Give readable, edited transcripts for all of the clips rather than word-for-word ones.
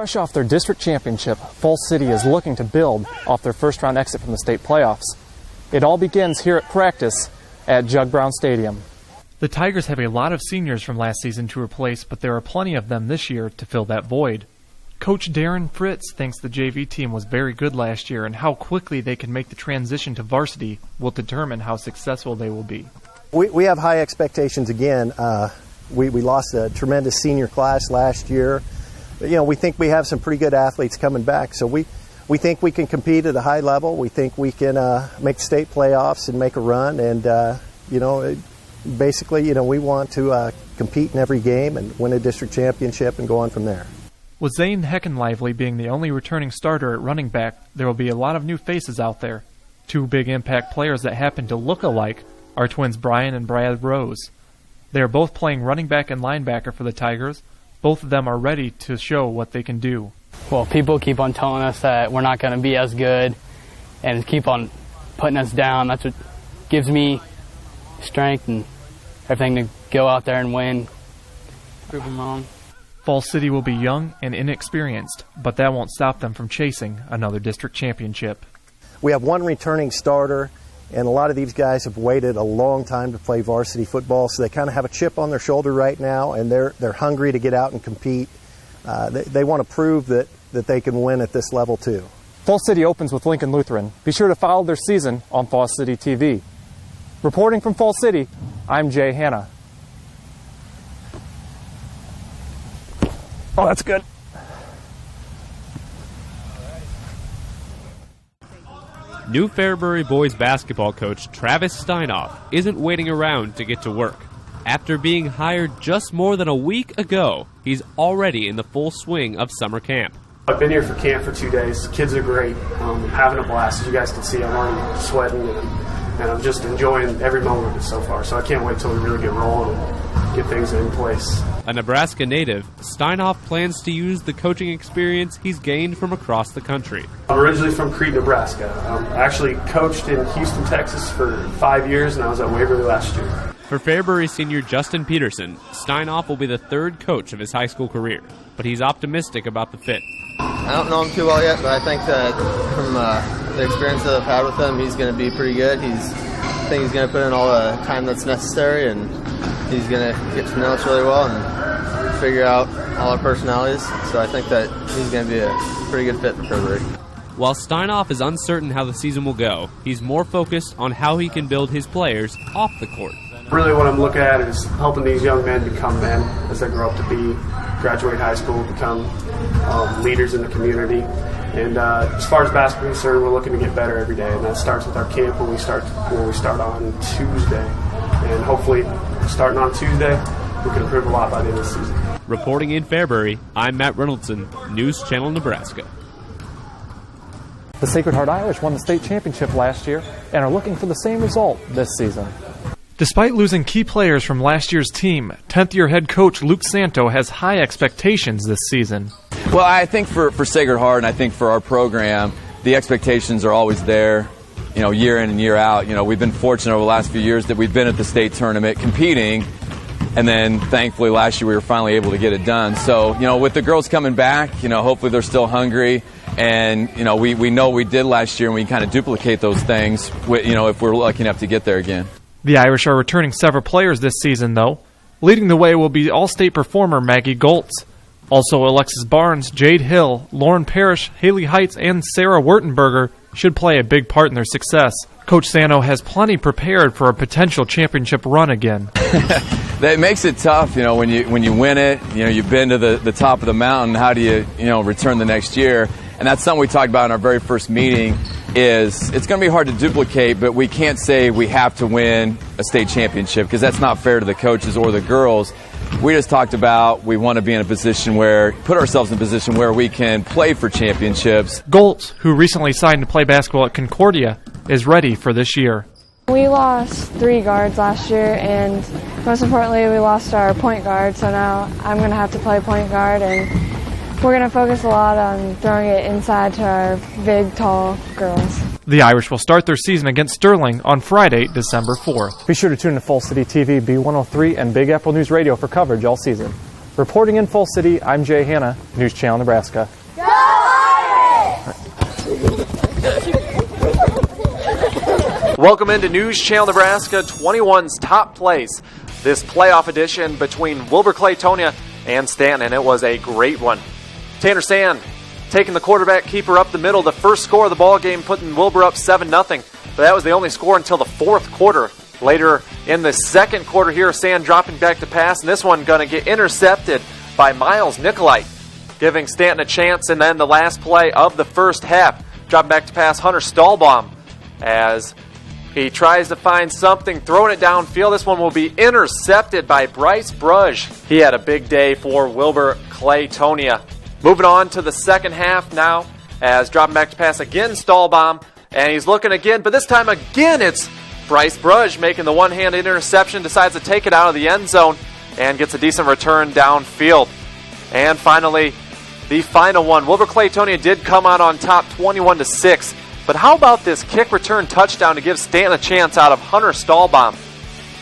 Fresh off their district championship, Falls City is looking to build off their first-round exit from the state playoffs. It all begins here at practice at Jug Brown Stadium. The Tigers have a lot of seniors from last season to replace, but there are plenty of them this year to fill that void. Coach Darren Fritz thinks the JV team was very good last year, and how quickly they can make the transition to varsity will determine how successful they will be. We have high expectations again. We lost a tremendous senior class last year. But, we think we have some pretty good athletes coming back. So we think we can compete at a high level. We think we can make state playoffs and make a run. And, basically, we want to compete in every game and win a district championship and go on from there. With Zane Heckenlively being the only returning starter at running back, there will be a lot of new faces out there. Two big impact players that happen to look alike are twins Brian and Brad Rose. They are both playing running back and linebacker for the Tigers. Both of them are ready to show what they can do. Well, people keep on telling us that we're not going to be as good and keep on putting us down. That's what gives me strength and everything to go out there and win, prove them wrong. Falls City will be young and inexperienced, but that won't stop them from chasing another district championship. We have one returning starter, and a lot of these guys have waited a long time to play varsity football, so they kind of have a chip on their shoulder right now, and they're hungry to get out and compete. They want to prove that they can win at this level too. Falls City opens with Lincoln Lutheran. Be sure to follow their season on Falls City TV. Reporting from Falls City, I'm Jay Hanna. Oh, that's good. New Fairbury boys basketball coach Travis Steinoff isn't waiting around to get to work. After being hired just more than a week ago, he's already in the full swing of summer camp. I've been here for camp for 2 days. Kids are great. Having a blast. As you guys can see, I'm already sweating and I'm just enjoying every moment of it so far. So I can't wait till we really get rolling and get things in place. A Nebraska native, Steinoff plans to use the coaching experience he's gained from across the country. I'm originally from Crete, Nebraska. I actually coached in Houston, Texas for 5 years, and I was at Waverly last year. For Fairbury senior Justin Peterson, Steinoff will be the third coach of his high school career, but he's optimistic about the fit. I don't know him too well yet, but I think that from the experience that I've had with him, he's going to be pretty good. I think he's going to put in all the time that's necessary, and he's going to get to know us really well and figure out all our personalities. So I think that he's going to be a pretty good fit for Fairbury. While Steinoff is uncertain how the season will go, he's more focused on how he can build his players off the court. Really what I'm looking at is helping these young men become men as they grow up to be, graduate high school, become leaders in the community. And as far as basketball is concerned, we're looking to get better every day, and that starts with our camp when we start on Tuesday. And hopefully, starting on Tuesday, we can improve a lot by the end of the season. Reporting in Fairbury, I'm Matt Reynoldson, News Channel Nebraska. The Sacred Heart Irish won the state championship last year and are looking for the same result this season. Despite losing key players from last year's team, 10th-year head coach Luke Santo has high expectations this season. Well, I think for Sacred Heart and I think for our program, the expectations are always there, year in and year out. We've been fortunate over the last few years that we've been at the state tournament competing, and then thankfully last year we were finally able to get it done. So, with the girls coming back, hopefully they're still hungry. And, we know we did last year, and we can kind of duplicate those things, if we're lucky enough to get there again. The Irish are returning several players this season, though. Leading the way will be All-State performer Maggie Goltz. Also, Alexis Barnes, Jade Hill, Lauren Parrish, Haley Heights, and Sarah Wurtenberger should play a big part in their success. Coach Sano has plenty prepared for a potential championship run again. That makes it tough, when you win it, you've been to the top of the mountain. How do you, return the next year? And that's something we talked about in our very first meeting. It's going to be hard to duplicate, but we can't say we have to win a state championship because that's not fair to the coaches or the girls. We just talked about we want to be in a position put ourselves in a position where we can play for championships. Goltz, who recently signed to play basketball at Concordia, is ready for this year. We lost 3 guards last year, and most importantly, we lost our point guard, so now I'm going to have to play point guard, and we're going to focus a lot on throwing it inside to our big, tall girls. The Irish will start their season against Sterling on Friday, December 4th. Be sure to tune in to Falls City TV, B103, and Big Apple News Radio for coverage all season. Reporting in Full City, I'm Jay Hanna, News Channel Nebraska. Go Pirates! Welcome into News Channel Nebraska 21's Top Plays. This playoff edition between Wilber-Claytonia and Stanton, and it was a great one. Tanner Sand taking the quarterback keeper up the middle. The first score of the ball game putting Wilber up 7-0, but that was the only score until the fourth quarter. Later in the second quarter here, Sand dropping back to pass, and this one going to get intercepted by Miles Nicolite, giving Stanton a chance. And then the last play of the first half, dropping back to pass Hunter Stahlbaum as he tries to find something, throwing it downfield. This one will be intercepted by Bryce Brudge. He had a big day for Wilber-Claytonia. Moving on to the second half now, as dropping back to pass again, Stahlbaum, and he's looking again, but this time again it's Bryce Brudge making the one-handed interception, decides to take it out of the end zone, and gets a decent return downfield. And finally, the final one. Wilber-Claytonia did come out on top 21-6, but how about this kick return touchdown to give Stanton a chance out of Hunter Stahlbaum,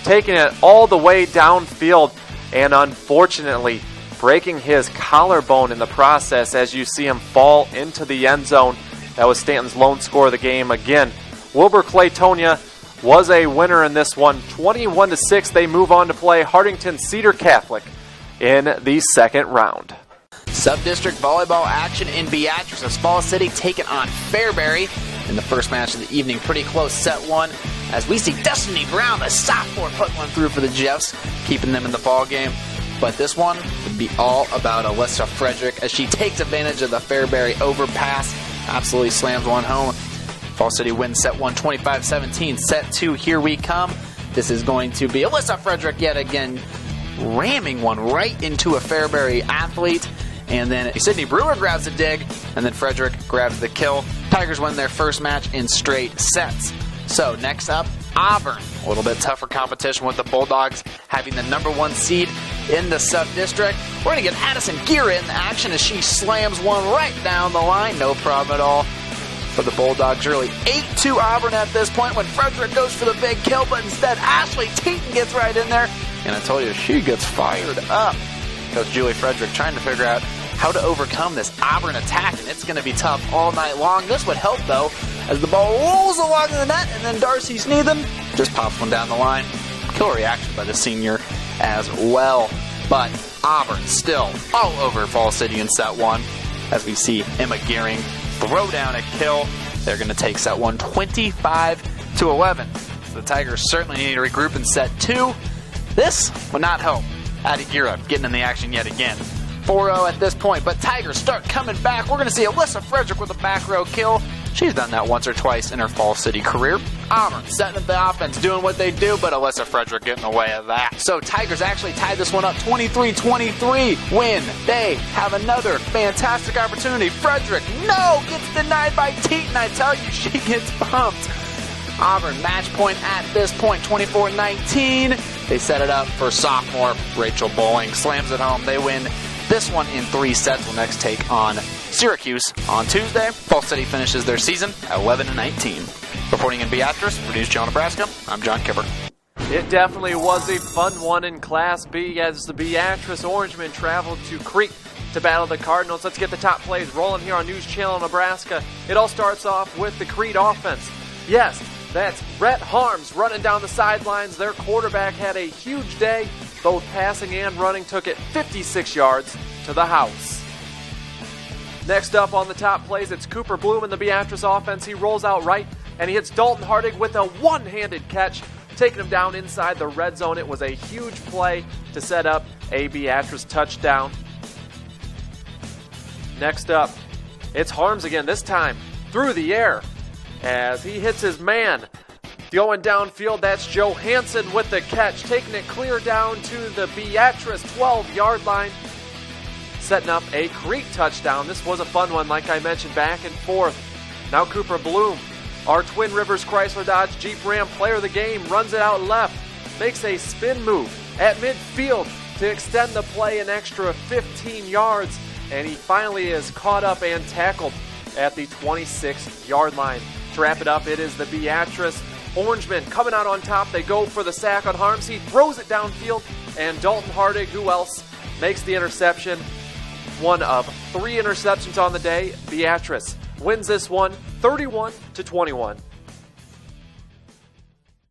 taking it all the way downfield, and unfortunately breaking his collarbone in the process as you see him fall into the end zone. That was Stanton's lone score of the game again. Wilber-Claytonia was a winner in this one. 21-6, they move on to play Hartington Cedar Catholic in the second round. Sub-district volleyball action in Beatrice as Fall City taking on Fairbury in the first match of the evening. Pretty close set one as we see Destiny Brown, the sophomore, put one through for the Jeffs, keeping them in the ball game. But this one would be all about Alyssa Frederick as she takes advantage of the Fairbury overpass, absolutely slams one home. Fall City wins set one 25-17. Set two, here we come. This is going to be Alyssa Frederick yet again ramming one right into a Fairbury athlete. And then Sydney Brewer grabs a dig, and then Frederick grabs the kill. Tigers win their first match in straight sets. So next up, Auburn. A little bit tougher competition with the Bulldogs having the number one seed in the sub-district. We're going to get Addison Gira in action as she slams one right down the line. No problem at all for the Bulldogs. Really 8-2 Auburn at this point when Frederick goes for the big kill, but instead Ashley Teaton gets right in there. And I told you, she gets fired up. Coach Julie Frederick trying to figure out how to overcome this Auburn attack, and it's going to be tough all night long. This would help, though, as the ball rolls along the net, and then Darcy Sneathen just pops one down the line. Killer reaction by the senior as well. But Auburn still all over Fall City in set one, as we see Emma Gearing throw down a kill. They're going to take set one 25-11. So the Tigers certainly need to regroup in set two. This would not help. Addie Gira getting in the action yet again. 4-0 at this point, but Tigers start coming back. We're going to see Alyssa Frederick with a back row kill. She's done that once or twice in her Fall City career. Auburn setting up the offense, doing what they do, but Alyssa Frederick getting in the way of that. So Tigers actually tied this one up 23-23 when they have another fantastic opportunity. Frederick, no, gets denied by Teaton. I tell you, she gets bumped. Auburn match point at this point, 24-19. They set it up for sophomore Rachel Bowling. Slams it home. They win this one in 3 sets. Will next take on Syracuse on Tuesday. Fall City finishes their season at 11-19. Reporting in Beatrice for News Channel Nebraska, I'm John Kipper. It definitely was a fun one in Class B as the Beatrice Orangemen traveled to Crete to battle the Cardinals. Let's get the top plays rolling here on News Channel Nebraska. It all starts off with the Crete offense. Yes, that's Rhett Harms running down the sidelines. Their quarterback had a huge day. Both passing and running took it 56 yards to the house. Next up on the top plays, it's Cooper Bloom in the Beatrice offense. He rolls out right, and he hits Dalton Hardig with a one-handed catch, taking him down inside the red zone. It was a huge play to set up a Beatrice touchdown. Next up, it's Harms again, this time through the air, as he hits his man. Going downfield, that's Johansson with the catch, taking it clear down to the Beatrice 12-yard line, setting up a Crete touchdown. This was a fun one, like I mentioned, back and forth. Now Cooper Bloom, our Twin Rivers Chrysler Dodge Jeep Ram player of the game, runs it out left, makes a spin move at midfield to extend the play an extra 15 yards, and he finally is caught up and tackled at the 26-yard line. To wrap it up, it is the Beatrice Orangemen coming out on top. They go for the sack on Harms. He throws it downfield, and Dalton Hardig, who else makes the interception. One of 3 interceptions on the day. Beatrice wins this one 31-21.